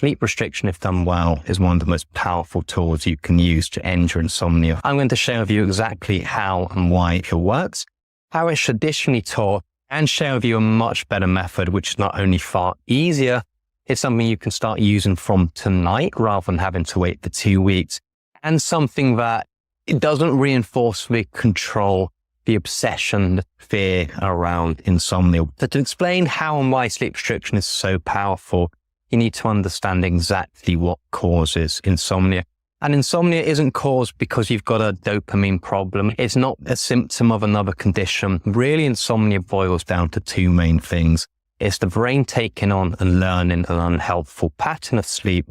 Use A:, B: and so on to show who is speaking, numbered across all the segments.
A: sleep restriction, if done well, is one of the most powerful tools you can use to end your insomnia. I'm going to share with you exactly how and why it works, how it's traditionally taught, and share with you a much better method, which is not only far easier, it's something you can start using from tonight rather than having to wait for 2 weeks, and something that it doesn't reinforce the control, the obsession, the fear around insomnia. So to explain how and why sleep restriction is so powerful, you need to understand exactly what causes insomnia. And insomnia isn't caused because you've got a dopamine problem. It's not a symptom of another condition. Really, insomnia boils down to two main things. It's the brain taking on and learning an unhelpful pattern of sleep,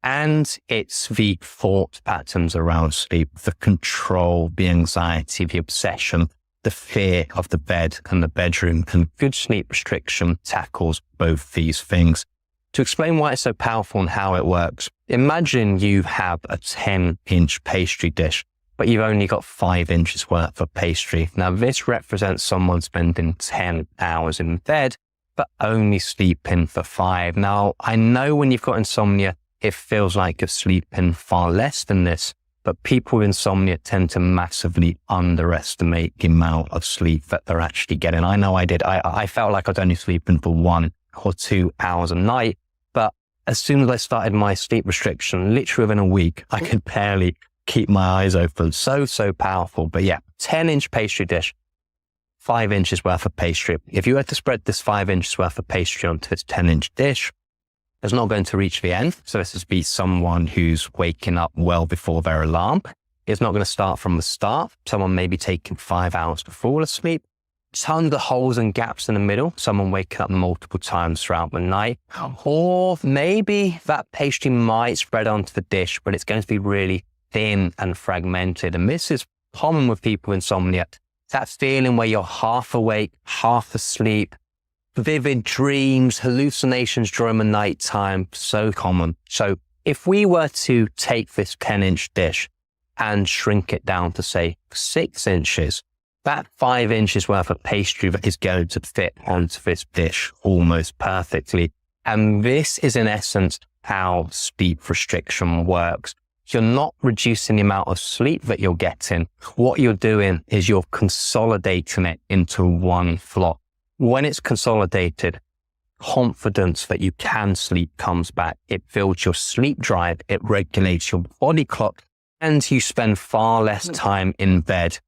A: and it's the thought patterns around sleep, the control, the anxiety, the obsession, the fear of the bed and the bedroom. And good sleep restriction tackles both these things. To explain why it's so powerful and how it works, imagine you have a 10-inch pastry dish, but you've only got 5 inches worth of pastry. Now, this represents someone spending 10 hours in bed, but only sleeping for 5. Now, I know when you've got insomnia, it feels like you're sleeping far less than this, but people with insomnia tend to massively underestimate the amount of sleep that they're actually getting. I know I did. I felt like I was only sleeping for 1 or 2 hours a night. But as soon as I started my sleep restriction, literally within a week, I could barely keep my eyes open. So powerful. But yeah, 10-inch pastry dish, 5 inches worth of pastry. If you had to spread this 5 inches worth of pastry onto this 10-inch dish, it's not going to reach the end. So this would be someone who's waking up well before their alarm. It's not going to start from the start. Someone may be taking 5 hours to fall asleep. Tons of holes and gaps in the middle, someone waking up multiple times throughout the night. Or maybe that pastry might spread onto the dish, but it's going to be really thin and fragmented. And this is common with people with insomnia. That feeling where you're half awake, half asleep, vivid dreams, hallucinations during the night time, so common. So if we were to take this 10-inch dish and shrink it down to, say, 6 inches, that 5 inches worth of pastry that is going to fit onto this dish almost perfectly. And this is in essence how sleep restriction works. You're not reducing the amount of sleep that you're getting. What you're doing is you're consolidating it into one flock. When it's consolidated, confidence that you can sleep comes back. It builds your sleep drive. It regulates your body clock, and you spend far less time in bed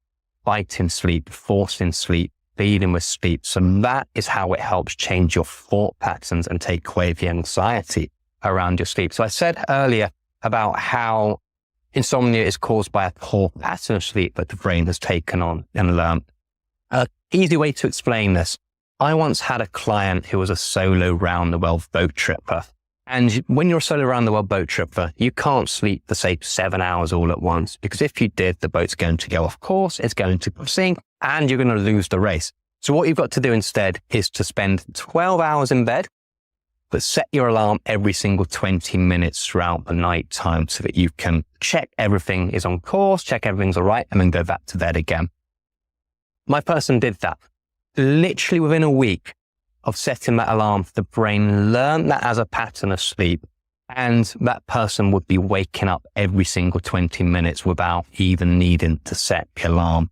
A: fighting sleep, forcing sleep, dealing with sleep. So that is how it helps change your thought patterns and take away the anxiety around your sleep. So I said earlier about how insomnia is caused by a poor pattern of sleep that the brain has taken on and learned. An easy way to explain this, I once had a client who was a solo round-the-world boat tripper. And when you're a solo around-the-world boat tripper, you can't sleep for, say, 7 hours all at once, because if you did, the boat's going to go off course, it's going to sink, and you're going to lose the race. So what you've got to do instead is to spend 12 hours in bed, but set your alarm every single 20 minutes throughout the night time so that you can check everything is on course, check everything's all right, and then go back to bed again. My person did that. Literally within a week of setting that alarm, the brain learned that as a pattern of sleep, and that person would be waking up every single 20 minutes without even needing to set the alarm.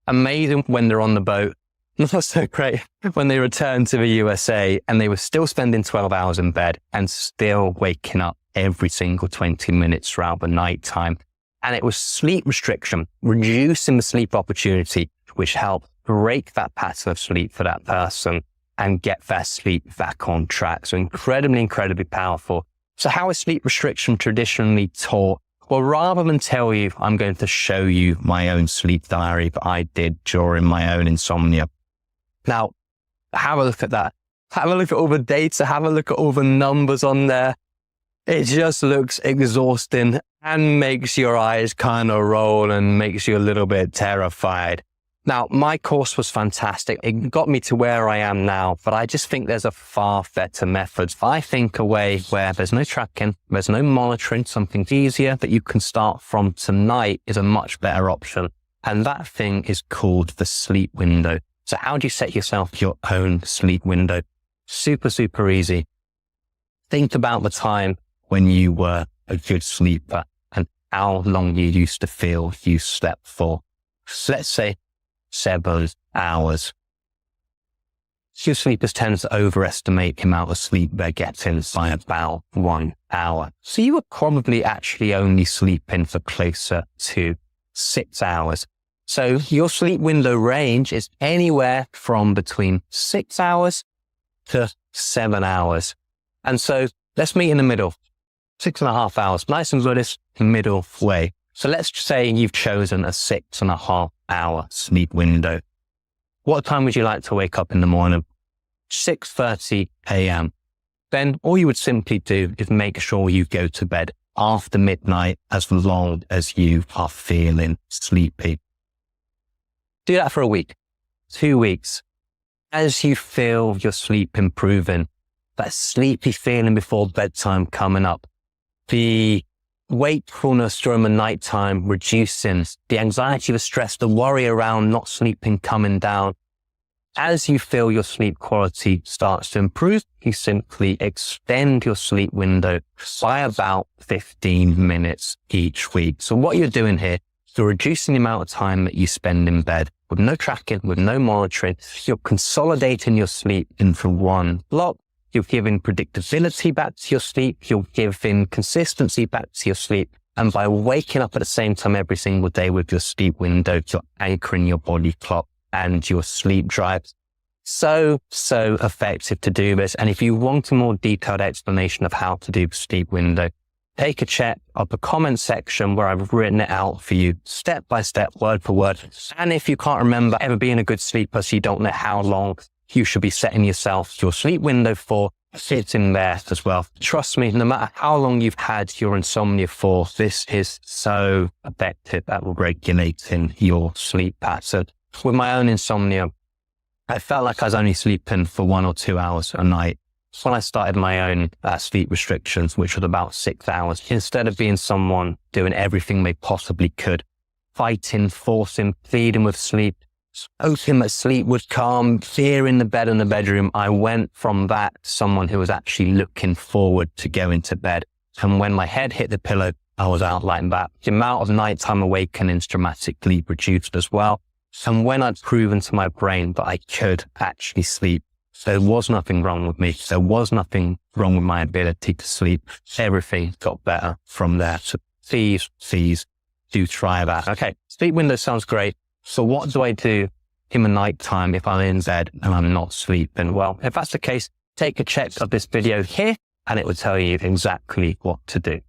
A: Amazing when they're on the boat. Not so great when they returned to the USA and they were still spending 12 hours in bed and still waking up every single 20 minutes throughout the night time. And it was sleep restriction, reducing the sleep opportunity, which helped break that pattern of sleep for that person and get their sleep back on track. So incredibly powerful. So how is sleep restriction traditionally taught? Well, rather than tell you, I'm going to show you my own sleep diary that I did during my own insomnia. Now, have a look at that. Have a look at all the data. Have a look at all the numbers on there. It just looks exhausting and makes your eyes kind of roll and makes you a little bit terrified. Now, my course was fantastic. It got me to where I am now, but I just think there's a far better method. I think a way where there's no tracking, there's no monitoring, something easier that you can start from tonight is a much better option. And that thing is called the sleep window. So how do you set yourself your own sleep window? Super easy. Think about the time when you were a good sleeper and how long you used to feel you slept for. So let's say 7 hours. Few sleepers tend to overestimate the amount of sleep they're getting by about 1 hour. So you were probably actually only sleeping for closer to 6 hours. So your sleep window range is anywhere from between 6 hours to 7 hours. And so let's meet in the middle. 6.5 hours, nice and good middle way. So let's say you've chosen a 6.5 hour sleep window. What time would you like to wake up in the morning? 6:30 a.m. Then all you would simply do is make sure you go to bed after midnight as long as you are feeling sleepy. Do that for a week, 2 weeks. As you feel your sleep improving, that sleepy feeling before bedtime coming up, the wakefulness during the nighttime reducing, the anxiety, the stress, the worry around not sleeping coming down. As you feel your sleep quality starts to improve, you simply extend your sleep window by about 15 minutes each week. So what you're doing here, you're reducing the amount of time that you spend in bed with no tracking, with no monitoring. You're consolidating your sleep into one block. You're giving predictability back to your sleep. You're giving consistency back to your sleep. And by waking up at the same time every single day with your sleep window, you're anchoring your body clock and your sleep drive. So effective to do this. And if you want a more detailed explanation of how to do the sleep window, take a check of the comment section where I've written it out for you step by step, word for word. And if you can't remember ever being a good sleeper, so you don't know how long you should be setting yourself your sleep window for, it's in there as well. Trust me, no matter how long you've had your insomnia for, this is so effective at regulating your sleep pattern. With my own insomnia, I felt like I was only sleeping for 1 or 2 hours a night. When I started my own sleep restrictions, which was about 6 hours, instead of being someone doing everything they possibly could, fighting, forcing, pleading with sleep, hoping that sleep would come, fear in the bed in the bedroom, I went from that to someone who was actually looking forward to going to bed. And when my head hit the pillow, I was out like that. The amount of nighttime awakenings dramatically reduced as well. And when I'd proven to my brain that I could actually sleep, there was nothing wrong with me. There was nothing wrong with my ability to sleep. Everything got better from there. So please do try that. Okay, sleep window sounds great. So what do I do in the nighttime if I'm in bed and I'm not sleeping? Well, if that's the case, take a check of this video here and it will tell you exactly what to do.